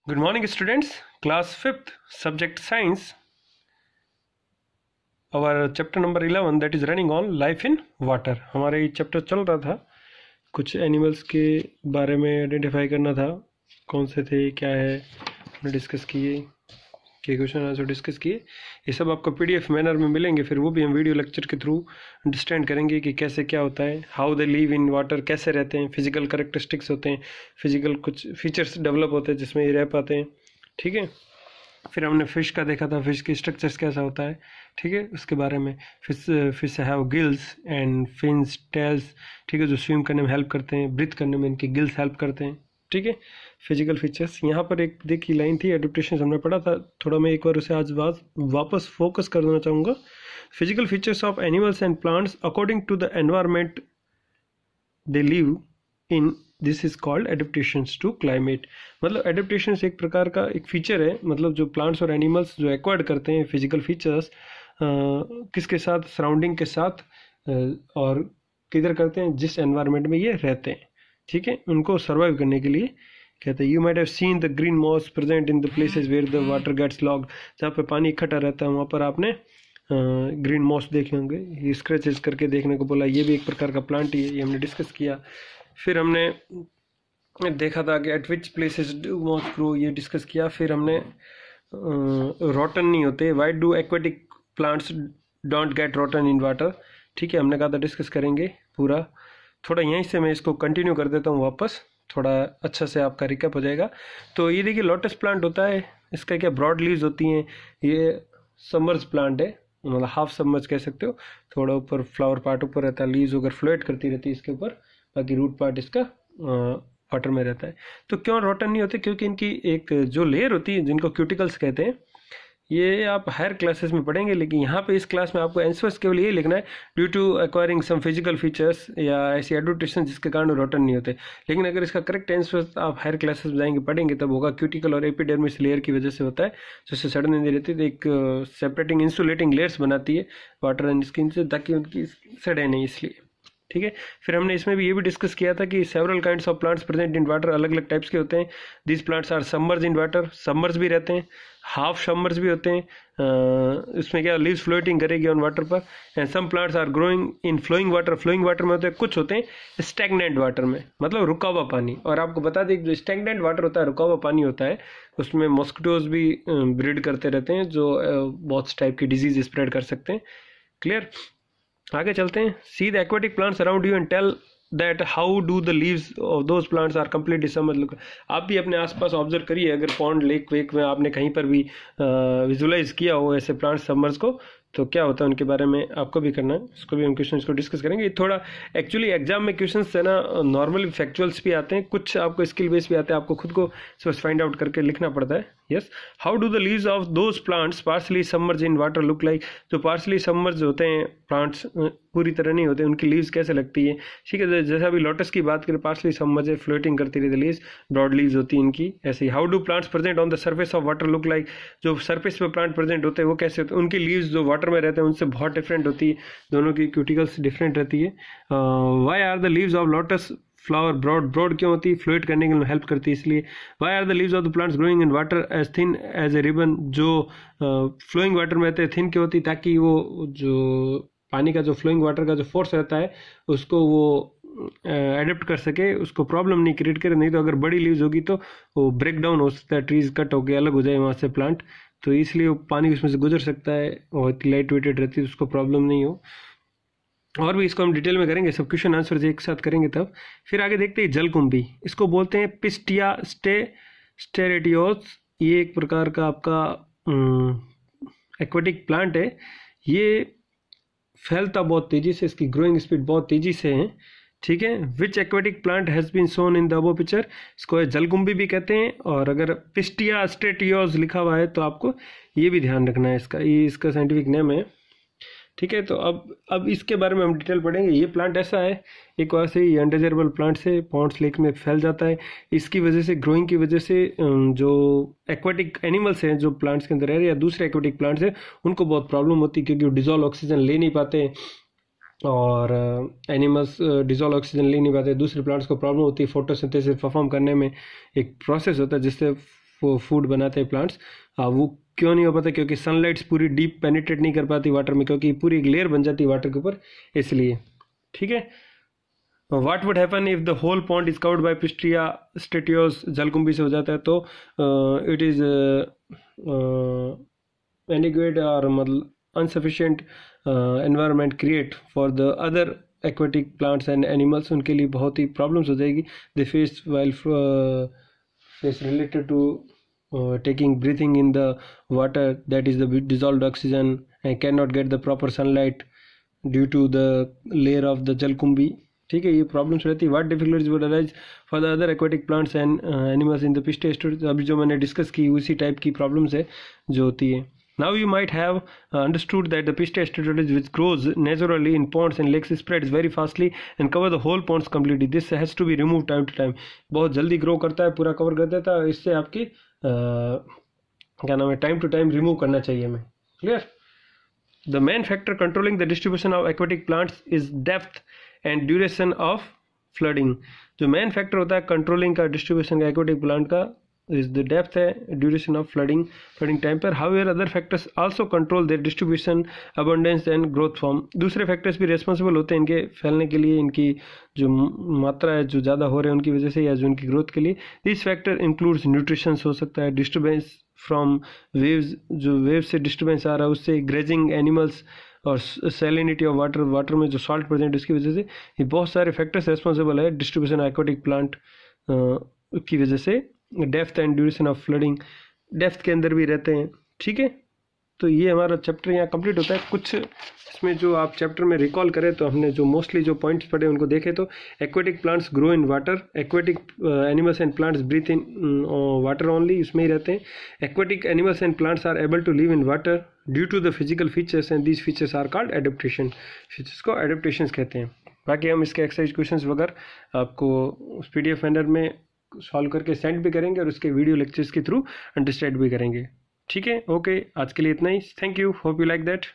Good morning, students. Class 5th, subject science. Our chapter number 11 that is running on life in water. हमारा ये chapter चल रहा था, कुछ एनिमल्स के बारे में आइडेंटिफाई करना था, कौन से थे, क्या है, हमने डिस्कस किए, के क्वेश्चन आंसर डिस्कस किए। ये सब आपको पीडीएफ मैनर में मिलेंगे, फिर वो भी हम वीडियो लेक्चर के थ्रू अंडरस्टैंड करेंगे कि कैसे क्या होता है, how they live in water, कैसे रहते हैं, फिजिकल करेक्टरिस्टिक्स होते हैं, फिजिकल कुछ फीचर्स डेवलप होते हैं जिसमें ये रह पाते हैं। ठीक है, फिर हमने फिश का देखा था, फिश की स्ट्रक्चर्स कैसा होता है, ठीक है, उसके बारे में। Fish have gills and fins, tails, ठीक है, जो स्विम करने में हेल्प करते हैं, ब्रीथ करने में इनके गिल्स हेल्प करते हैं। ठीक है, फिजिकल फीचर्स। यहाँ पर एक देखिए लाइन थी, एडेप्टेशन हमने पढ़ा था, थोड़ा मैं एक बार उसे आज वापस फोकस कर देना चाहूँगा। Physical features of animals and plants according to the environment they live in, this is called adaptations to climate. मतलब एडेप्टेशंस एक प्रकार का एक फीचर है, मतलब जो प्लांट्स और एनिमल्स जो एक्वायर्ड करते हैं फिजिकल फीचर्स किसके साथ, सराउंडिंग के साथ, और किधर करते हैं, जिस एनवायरमेंट में ये रहते हैं। ठीक है, उनको सर्वाइव करने के लिए कहते हैं। You might have seen the green moss present in the places where the water gets logged, जहाँ पे पानी इकट्ठा रहता है वहाँ पर आपने ग्रीन मॉस देखे होंगे। ये स्क्रैचेस करके देखने को बोला, ये भी एक प्रकार का प्लांट ही है, ये हमने डिस्कस किया। फिर हमने देखा था कि at which places do moss grow, ये डिस्कस किया। फिर हमने रॉटन नहीं होते, why do aquatic plants don't get rotten in water, ठीक है, हमने कहा था डिस्कस करेंगे पूरा। थोड़ा यहीं से मैं इसको कंटिन्यू कर देता हूँ वापस, थोड़ा अच्छा से आपका रिकैप हो जाएगा। तो ये देखिए लोटस प्लांट होता है, इसका क्या ब्रॉड लीव्स होती हैं, ये सबमर्ज प्लांट है, मतलब हाफ सबमर्ज कह सकते हो, थोड़ा ऊपर फ्लावर पार्ट ऊपर रहता है, लीव्स अगर फ्लोट करती रहती है इसके ऊपर, बाकी रूट पार्ट इसका वाटर में रहता है। तो क्यों रॉटन नहीं होते, क्योंकि इनकी एक जो लेयर होती है जिनको क्यूटिकल्स कहते हैं, ये आप हायर क्लासेस में पढ़ेंगे, लेकिन यहाँ पे इस क्लास में आपको आंसर्स केवल ये लिखना है, due to acquiring some physical features या ऐसी एडोटेशन जिसके कारण रॉटन नहीं होते। लेकिन अगर इसका करेक्ट आंसर आप हायर क्लासेस में जाएंगे पढ़ेंगे तब होगा, क्यूटिकल और एपिडर्मिस लेयर की वजह से होता है, जैसे सड़ने नहीं रहती, तो एक सेपरेटिंग इंसुलेटिंग लेयर्स बनाती है वाटर एंड स्किन से, ताकि उनकी सड़े नहीं, इसलिए। ठीक है, फिर हमने इसमें भी ये भी डिस्कस किया था कि several kinds of plants present in water, अलग अलग टाइप्स के होते हैं। This plants are submerge in water, submerge भी रहते हैं, हाफ सबमर्ज भी होते हैं, इसमें क्या लीव्स फ्लोटिंग करेगी ऑन वाटर पर। And some plants are growing in flowing water, flowing water में होते हैं, कुछ होते हैं स्टैग्नेंट वाटर में, मतलब रुका हुआ पानी। और आपको बता दें जो स्टैग्नेंट वाटर होता है, रुका हुआ पानी होता है, उसमें मॉस्किटोज भी ब्रीड करते रहते हैं, जो बहुत टाइप की डिजीज स्प्रेड कर सकते हैं। क्लियर, आगे चलते हैं। See the aquatic plants around you and tell that how do the leaves of those plants are completely submerged. आप भी अपने आसपास ऑब्जर्व करिए, अगर पॉन्ड लेक वेक में आपने कहीं पर भी विजुलाइज किया हो ऐसे प्लांट्स सबमर्ज को, तो क्या होता है उनके बारे में आपको भी करना है, इसको भी हम क्वेश्चन को डिस्कस करेंगे। थोड़ा एक्चुअली एग्जाम में क्वेश्चन है ना, नॉर्मली फैक्चुअल्स भी आते हैं, कुछ आपको स्किल बेस भी आते हैं, आपको खुद को बस फाइंड आउट करके लिखना पड़ता है। Yes, how do the leaves of those plants partially submerge in water look like. जो पार्सली सबमर्ज होते हैं प्लांट्स, पूरी तरह नहीं होते, उनकी लीव्स कैसे लगती है। ठीक है, जैसा अभी लोटस की बात करें, पार्सली सबमर्ज है, फ्लोटिंग करती रहती लीव्स, ब्रॉड लीव्स होती है इनकी। ऐसे ही how do plants present on the surface of water look like. जो सर्फेस पे प्लांट प्रेजेंट होते हैं वो कैसे होते हैं, उनकी लीव्स जो वाटर में रहते हैं उनसे बहुत डिफरेंट होती है, दोनों की क्यूटिकल्स डिफरेंट रहती है। Why are the leaves of lotus flower broad, broad क्यों होती है, फ्लोट करने के लिए हेल्प करती है इसलिए। Why are the leaves of the plants growing in water as thin as a ribbon. जो फ्लोइंग वाटर में रहते हैं थिन क्यों होती है, ताकि वो जो पानी का जो फ्लोइंग वाटर का जो फोर्स रहता है उसको वो एडेप्ट कर सके, उसको प्रॉब्लम नहीं क्रिएट करे। नहीं तो अगर बड़ी लीव्स होगी तो वो ब्रेक डाउन हो सकता है, ट्रीज कट होकर अलग हो जाए वहाँ से प्लांट, तो इसलिए वो पानी उसमें से गुजर सकता है, और इतनी लाइट वेटेड रहती है, उसको प्रॉब्लम नहीं हो। और भी इसको हम डिटेल में करेंगे, सब क्वेश्चन आंसर एक साथ करेंगे तब। फिर आगे देखते हैं जलकुंभी, इसको बोलते हैं पिस्टिया स्टेरेटियोस। ये एक प्रकार का आपका एक्वेटिक प्लांट है, ये फैलता बहुत तेजी से, इसकी ग्रोइंग स्पीड बहुत तेजी से है। ठीक है, which aquatic plant has been shown in the above picture, इसको जलकुंभी भी कहते हैं। और अगर पिस्टिया स्टेटियोस लिखा हुआ है तो आपको ये भी ध्यान रखना है, इसका ये इसका साइंटिफिक नेम है। ठीक है, तो अब इसके बारे में हम डिटेल पढ़ेंगे। ये प्लांट ऐसा है, एक वैसे ही अनडिजायरेबल प्लांट से पॉन्ड्स लेक में फैल जाता है। इसकी वजह से, ग्रोइंग की वजह से, जो एक्वेटिक एनिमल्स हैं जो प्लांट्स के अंदर रह रहे हैं या दूसरे एक्वेटिक प्लांट्स हैं, उनको बहुत प्रॉब्लम होती है, क्योंकि वो डिजोल्व ऑक्सीजन ले नहीं पाते, और एनिमल्स डिजोल्व ऑक्सीजन ले नहीं पाते, दूसरे प्लांट्स को प्रॉब्लम होती है फोटोसिंथेसिस परफॉर्म करने में। एक प्रोसेस होता है जिससे फूड बनाते हैं प्लांट्स, वो क्यों नहीं हो पाता? क्योंकि सनलाइट्स पूरी डीप पेनिट्रेट नहीं कर पाती वाटर में, क्योंकि पूरी एक लेयर बन जाती है वाटर के ऊपर, इसलिए। ठीक है, what would happen if the whole pond is covered by pistia stratiotes, जलकुंभी से हो जाता है तो इट इज एनिक्वेट और मतलब unsufficient environment create for the other aquatic plants and animals, उनके लिए बहुत ही प्रॉब्लम्स हो जाएगी। They face while face related to taking breathing in the water, that is the dissolved oxygen, and cannot get the proper sunlight due to the layer of the jalkumbhi। ठीक है, ये problems रहती है। What difficulties would arise for the other aquatic plants and animals in the piste storage, अभी जो मैंने discuss की उसी टाइप की प्रॉब्लम्स है जो होती है। Now you might have understood that the Pistia statudis, which grows naturally in ponds and lakes, spreads very fastly and cover the whole ponds completely. This has to be removed time to time. बहुत जल्दी grow करता है, पूरा cover कर देता है, इससे आपकी क्या नाम है, टाइम टू टाइम रिमूव करना चाहिए हमें। Clear? The main factor controlling the distribution of aquatic plants is depth and duration of flooding. जो मेन फैक्टर होता है कंट्रोलिंग का डिस्ट्रीब्यूशन का एक्वेटिक प्लांट का is the depth है, duration of flooding time पर। however other factors also control their distribution, abundance and growth form। दूसरे factors भी रेस्पॉन्सिबल होते हैं इनके फैलने के लिए, इनकी जो मात्रा है जो ज़्यादा हो रहे हैं उनकी वजह से, या जो इनकी ग्रोथ के लिए। दिस फैक्टर इंक्लूड्स न्यूट्रिशन हो सकता है, डिस्टर्बेंस फ्रॉम वेव्स, जो वेव से डिस्टर्बेंस आ रहा है उससे, ग्रेजिंग एनिमल्स और सैलिनिटी ऑफ वाटर, वाटर में जो सॉल्ट प्रेजेंट उसकी वजह से, ये बहुत सारे फैक्टर्स रेस्पॉन्सिबल है डिस्ट्रीब्यूशन एक्वेटिक प्लांट की वजह से। Depth and duration of flooding depth के अंदर भी रहते हैं। ठीक है, तो ये हमारा चैप्टर यहाँ कंप्लीट होता है। कुछ इसमें जो आप चैप्टर में रिकॉल करें तो हमने जो मोस्टली जो पॉइंट्स पढ़े उनको देखे तो aquatic plants grow in water, aquatic animals and plants breathe in water only, इसमें ही रहते हैं। Aquatic animals and plants are able to live in water due to the physical features and these features are called adaptation, features को adaptations कहते हैं। बाकी हम इसके एक्सरसाइज क्वेश्चंस वगैरह आपको उस PDF मैनर में सॉल्व करके सेंड भी करेंगे और उसके वीडियो लेक्चर्स के थ्रू अंडरस्टैंड भी करेंगे। ठीक है, ओके, आज के लिए इतना ही। Thank you, hope you like that.